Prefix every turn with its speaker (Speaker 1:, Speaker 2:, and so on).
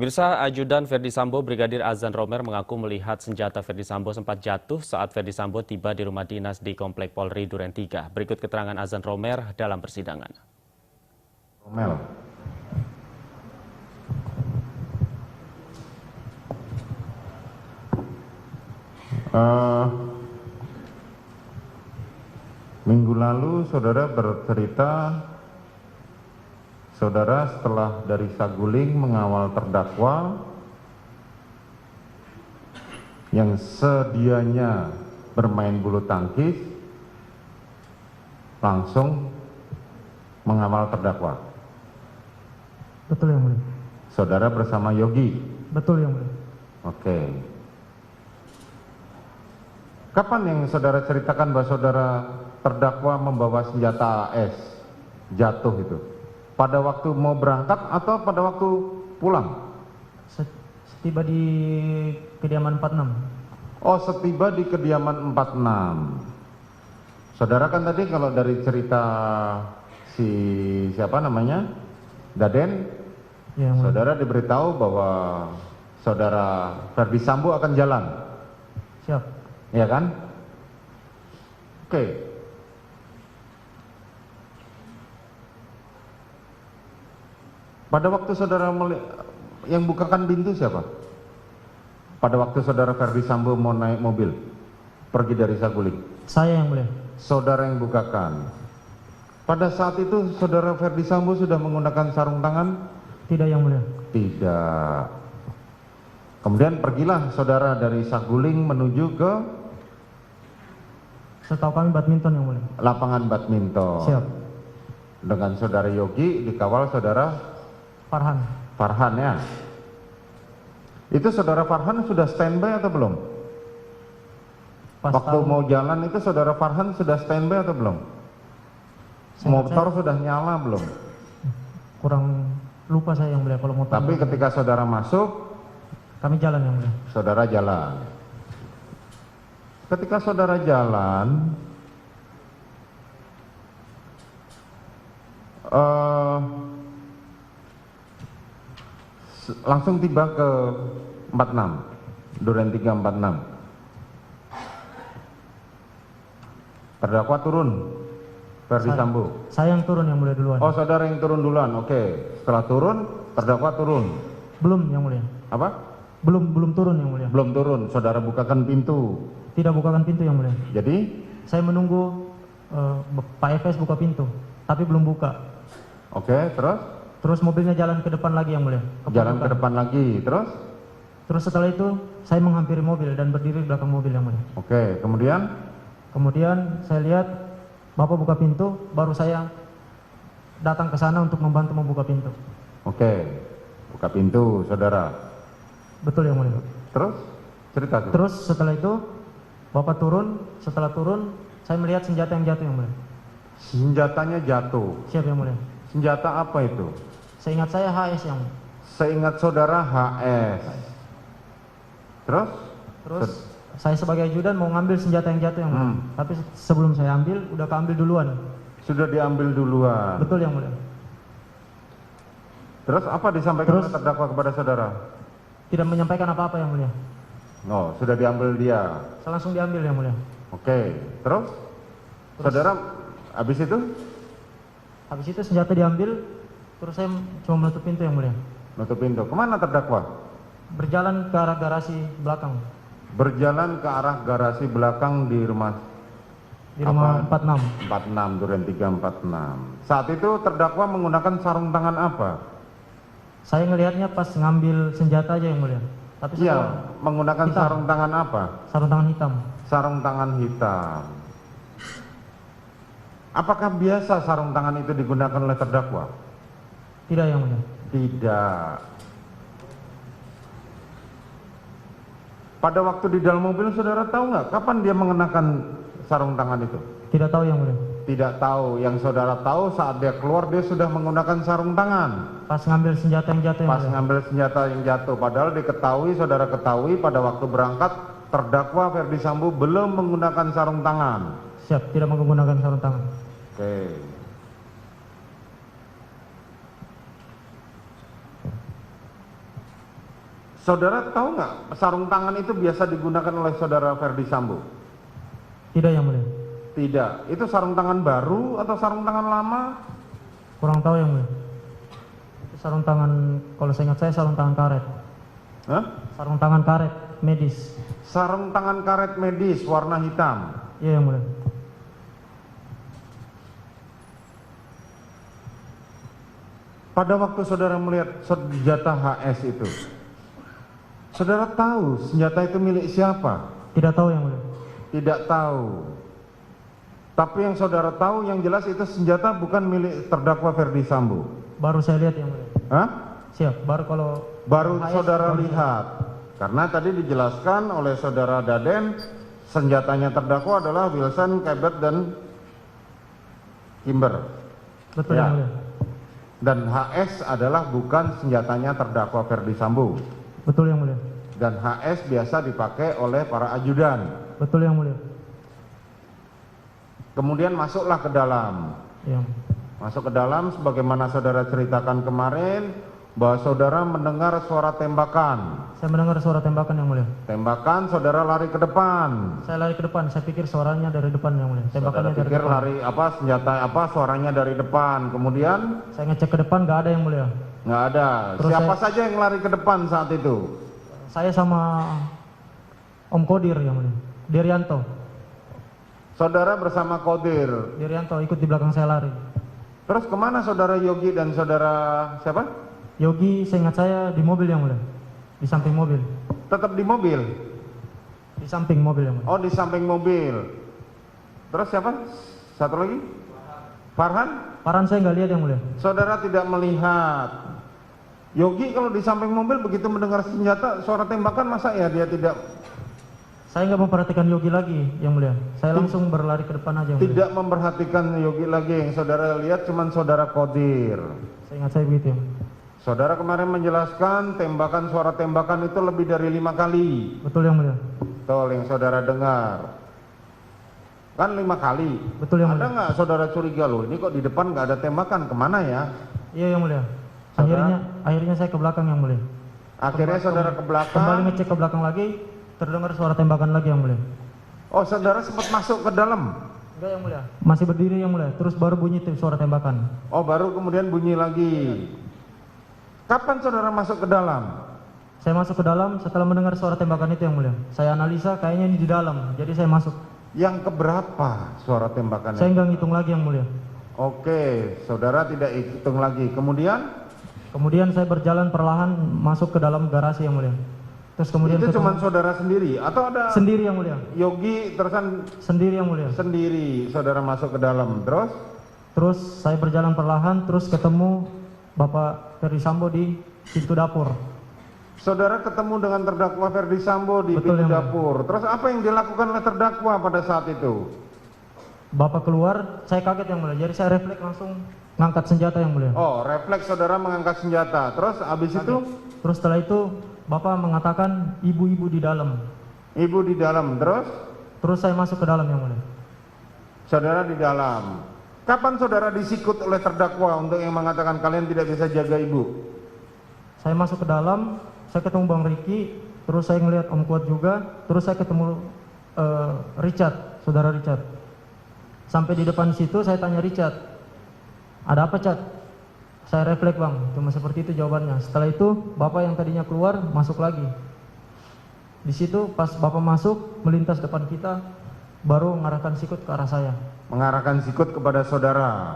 Speaker 1: Mirsa, Ajudan Ferdi Sambo Brigadir Azan Romer mengaku melihat senjata Ferdi Sambo sempat jatuh saat Ferdi Sambo tiba di rumah dinas di Komplek Polri Duren 3. Berikut keterangan Azan Romer dalam persidangan.
Speaker 2: Romel. Minggu lalu saudara bercerita, saudara setelah dari Saguling mengawal terdakwa yang sedianya bermain bulu tangkis langsung mengawal terdakwa.
Speaker 3: Betul yang mulia.
Speaker 2: Saudara bersama Yogi.
Speaker 3: Betul yang mulia.
Speaker 2: Oke. Kapan yang saudara ceritakan bahwa saudara terdakwa membawa senjata AS jatuh itu? Pada waktu mau berangkat atau pada waktu pulang?
Speaker 3: Setiba di kediaman 46.
Speaker 2: Oh, setiba di kediaman 46. Saudara kan tadi kalau dari cerita si siapa namanya? Daden,
Speaker 3: Ya, yang mulia.
Speaker 2: saudara diberitahu bahwa saudara Ferdi Sambo akan jalan.
Speaker 3: Siap.
Speaker 2: Ya kan? Oke. Pada waktu saudara yang bukakan pintu siapa? Pada waktu saudara Ferdi Sambo mau naik mobil pergi dari Saguling,
Speaker 3: Saya yang mulia.
Speaker 2: saudara yang bukakan. Pada saat itu saudara Ferdi Sambo sudah menggunakan sarung tangan?
Speaker 3: Tidak yang mulia.
Speaker 2: Tidak. Kemudian pergilah saudara dari Saguling menuju ke
Speaker 3: Setahu kami badminton yang mulia.
Speaker 2: lapangan badminton.
Speaker 3: Siap.
Speaker 2: Dengan saudara Yogi dikawal saudara
Speaker 3: Farhan.
Speaker 2: Farhan ya. Itu saudara Farhan sudah standby atau belum?
Speaker 3: Pas
Speaker 2: Waktu
Speaker 3: tahu,
Speaker 2: mau jalan itu saudara Farhan sudah standby atau belum? Motor sudah nyala belum?
Speaker 3: kurang lupa saya yang mulia kalau mau tahu.
Speaker 2: Tapi ketika saudara masuk,
Speaker 3: Kami jalan yang mulia.
Speaker 2: saudara jalan. Ketika saudara jalan, langsung tiba ke 46, Duren 3 46. Terdakwa turun, Ferdi Sambo.
Speaker 3: Saya yang turun yang mulia duluan.
Speaker 2: Oh, saudara yang turun duluan, oke. Setelah turun, terdakwa turun.
Speaker 3: Belum yang mulia.
Speaker 2: Apa?
Speaker 3: Belum turun yang mulia.
Speaker 2: Belum turun, saudara bukakan pintu.
Speaker 3: Tidak bukakan pintu yang mulia.
Speaker 2: Jadi,
Speaker 3: Saya menunggu Pak Efes buka pintu, tapi belum buka.
Speaker 2: oke, terus?
Speaker 3: Terus mobilnya jalan ke depan lagi yang mulia.
Speaker 2: Jalan ke depan lagi, terus?
Speaker 3: Terus setelah itu saya menghampiri mobil dan berdiri di belakang mobil yang mulia.
Speaker 2: Oke, kemudian?
Speaker 3: Kemudian saya lihat Bapak buka pintu, baru saya datang ke sana untuk membantu membuka pintu.
Speaker 2: Oke, buka pintu, saudara.
Speaker 3: Betul yang mulia.
Speaker 2: Terus? Cerita tuh.
Speaker 3: Terus setelah itu Bapak turun, setelah turun saya melihat senjata yang jatuh yang mulia.
Speaker 2: Senjatanya jatuh.
Speaker 3: Siap yang mulia.
Speaker 2: Senjata apa itu?
Speaker 3: Seingat saya HS yang mulia.
Speaker 2: Seingat saudara HS. Terus?
Speaker 3: Terus saya sebagai ajudan mau ngambil senjata yang jatuh yang mulia. Tapi sebelum saya ambil, udah keambil duluan.
Speaker 2: Sudah diambil duluan.
Speaker 3: Betul yang mulia.
Speaker 2: Terus apa disampaikan oleh terdakwa kepada saudara?
Speaker 3: Tidak menyampaikan apa-apa yang mulia.
Speaker 2: No, sudah diambil dia.
Speaker 3: Saya langsung diambil yang mulia.
Speaker 2: Oke, terus? Saudara, habis itu?
Speaker 3: Habis itu senjata diambil, terus saya cuma menutup pintu yang mulia.
Speaker 2: Nutup pintu. Kemana terdakwa?
Speaker 3: Berjalan ke arah garasi belakang.
Speaker 2: Berjalan ke arah garasi belakang di rumah
Speaker 3: Di rumah 46.
Speaker 2: 46, Duren 3 46. Saat itu terdakwa menggunakan sarung tangan apa?
Speaker 3: Saya ngelihatnya pas ngambil senjata aja yang mulia. Tapi
Speaker 2: Iya,
Speaker 3: setelah
Speaker 2: menggunakan
Speaker 3: hitam.
Speaker 2: sarung tangan apa?
Speaker 3: Sarung tangan hitam.
Speaker 2: Sarung tangan hitam. Apakah biasa sarung tangan itu digunakan oleh terdakwa?
Speaker 3: Tidak yang mulia.
Speaker 2: Tidak. Pada waktu di dalam mobil saudara tahu nggak kapan dia mengenakan sarung tangan itu?
Speaker 3: Tidak tahu yang mulia.
Speaker 2: Tidak tahu. Yang saudara tahu saat dia keluar dia sudah menggunakan sarung tangan.
Speaker 3: Pas ngambil senjata yang jatuh yang
Speaker 2: Pas
Speaker 3: mulia.
Speaker 2: ngambil senjata yang jatuh. Padahal diketahui, saudara ketahui pada waktu berangkat terdakwa Ferdi Sambo belum menggunakan sarung tangan.
Speaker 3: Siap, tidak menggunakan sarung tangan.
Speaker 2: Oke. Saudara tahu nggak sarung tangan itu biasa digunakan oleh saudara Ferdi Sambo?
Speaker 3: Tidak yang mulia.
Speaker 2: Tidak. Itu sarung tangan baru atau sarung tangan lama?
Speaker 3: Kurang tahu yang mulia. Sarung tangan, kalau saya ingat saya sarung tangan karet.
Speaker 2: Hah?
Speaker 3: Sarung tangan karet medis.
Speaker 2: Sarung tangan karet medis warna hitam.
Speaker 3: Iya yang mulia.
Speaker 2: Pada waktu saudara melihat senjata HS itu, saudara tahu senjata itu milik siapa?
Speaker 3: Tidak tahu yang mulia.
Speaker 2: Tidak tahu. Tapi yang saudara tahu yang jelas itu senjata bukan milik terdakwa Ferdi Sambo.
Speaker 3: Baru saya lihat yang mulia.
Speaker 2: Hah?
Speaker 3: Siap.
Speaker 2: Baru
Speaker 3: HS,
Speaker 2: saudara
Speaker 3: baru
Speaker 2: lihat. Karena tadi dijelaskan oleh saudara Daden, senjatanya terdakwa adalah Wilson, Cabot, dan Kimber.
Speaker 3: Betul
Speaker 2: Ya.
Speaker 3: yang mulia.
Speaker 2: Dan HS adalah bukan senjatanya terdakwa Ferdi Sambo.
Speaker 3: Betul yang mulia.
Speaker 2: Dan HS biasa dipakai oleh para ajudan.
Speaker 3: Betul yang mulia.
Speaker 2: Kemudian masuklah ke dalam.
Speaker 3: Yang
Speaker 2: Masuk ke dalam sebagaimana saudara ceritakan kemarin, bahwa saudara mendengar suara tembakan.
Speaker 3: saya mendengar suara tembakan yang mulia.
Speaker 2: Tembakan, saudara lari ke depan.
Speaker 3: Saya lari ke depan. Saya pikir suaranya dari depan yang mulia.
Speaker 2: Saudara
Speaker 3: Tembakannya dari
Speaker 2: pikir
Speaker 3: depan.
Speaker 2: lari apa, senjata apa, suaranya dari depan. Kemudian
Speaker 3: Saya ngecek ke depan nggak ada yang mulia.
Speaker 2: nggak ada.
Speaker 3: Terus
Speaker 2: Siapa
Speaker 3: saya-
Speaker 2: saja yang lari ke depan saat itu?
Speaker 3: Saya sama Om Kodir yang mulia. Dirianto.
Speaker 2: Saudara bersama Kodir.
Speaker 3: Dirianto ikut di belakang saya lari.
Speaker 2: Terus kemana saudara Yogi dan saudara siapa?
Speaker 3: Yogi seingat saya di mobil yang mulia. Di samping mobil.
Speaker 2: Tetap di mobil.
Speaker 3: Di samping mobil yang mulia.
Speaker 2: Oh, di samping mobil. Terus siapa? Satu lagi? Farhan?
Speaker 3: Paran saya nggak lihat yang mulia.
Speaker 2: Saudara tidak melihat. Yogi kalau di samping mobil begitu mendengar senjata, suara tembakan, masa ya dia tidak
Speaker 3: Saya nggak memperhatikan Yogi lagi yang mulia. Saya langsung berlari ke depan aja yang mulia.
Speaker 2: tidak memperhatikan Yogi lagi. Yang saudara lihat cuma saudara Kodir.
Speaker 3: Saya ingat saya begitu. Yang mulia.
Speaker 2: Saudara kemarin menjelaskan tembakan, suara tembakan itu lebih dari 5 kali.
Speaker 3: Betul yang mulia.
Speaker 2: Betul yang saudara dengar. Kan 5 kali.
Speaker 3: Betul yang
Speaker 2: Ada
Speaker 3: mulia.
Speaker 2: nggak saudara curiga loh, ini kok di depan nggak ada tembakan, kemana ya?
Speaker 3: Iya yang mulia.
Speaker 2: Saudara?
Speaker 3: Akhirnya saya ke belakang yang mulia.
Speaker 2: Akhirnya saudara ke
Speaker 3: Kembali
Speaker 2: belakang.
Speaker 3: ngecek ke belakang lagi, terdengar suara tembakan lagi yang mulia.
Speaker 2: Oh, saudara sempat masuk ke dalam.
Speaker 3: Enggak yang mulia. Masih berdiri yang mulia. Terus baru bunyi suara tembakan.
Speaker 2: Oh, baru kemudian bunyi lagi. Kapan saudara masuk ke dalam?
Speaker 3: Saya masuk ke dalam setelah mendengar suara tembakan itu yang mulia. Saya analisa kayaknya ini di dalam. Jadi saya masuk.
Speaker 2: Yang keberapa suara tembakannya?
Speaker 3: Saya nggak ngitung lagi yang mulia.
Speaker 2: Oke, saudara tidak hitung lagi.
Speaker 3: Kemudian saya berjalan perlahan masuk ke dalam garasi yang mulia. Terus kemudian
Speaker 2: itu
Speaker 3: ketemu-
Speaker 2: cuma saudara sendiri atau ada
Speaker 3: sendiri yang mulia.
Speaker 2: Yogi terusan
Speaker 3: Sendiri yang mulia.
Speaker 2: sendiri saudara masuk ke dalam terus?
Speaker 3: Terus saya berjalan perlahan terus ketemu Bapak Ferdi Sambo di pintu dapur.
Speaker 2: Saudara ketemu dengan terdakwa Ferdi Sambo di
Speaker 3: Betul,
Speaker 2: pintu
Speaker 3: yang
Speaker 2: dapur. Terus apa yang dilakukan oleh terdakwa pada saat itu?
Speaker 3: Bapak keluar, saya kaget yang mulia. Jadi saya refleks langsung ngangkat senjata yang mulia.
Speaker 2: Oh, refleks saudara mengangkat senjata. Terus habis itu
Speaker 3: Terus setelah itu Bapak mengatakan ibu-ibu di dalam.
Speaker 2: ibu di dalam.
Speaker 3: Terus saya masuk ke dalam yang mulia.
Speaker 2: Saudara di dalam. Kapan saudara disikut oleh terdakwa untuk yang mengatakan kalian tidak bisa jaga ibu?
Speaker 3: Saya masuk ke dalam, saya ketemu Bang Riki, terus saya ngelihat Om Kuat juga, terus saya ketemu Richard, saudara Richard. Sampai di depan situ saya tanya Richard, ada apa Chat? Saya refleks Bang, cuma seperti itu jawabannya. Setelah itu Bapak yang tadinya keluar masuk lagi. Di situ pas Bapak masuk melintas depan kita, baru mengarahkan sikut ke arah saya.
Speaker 2: Mengarahkan sikut kepada saudara.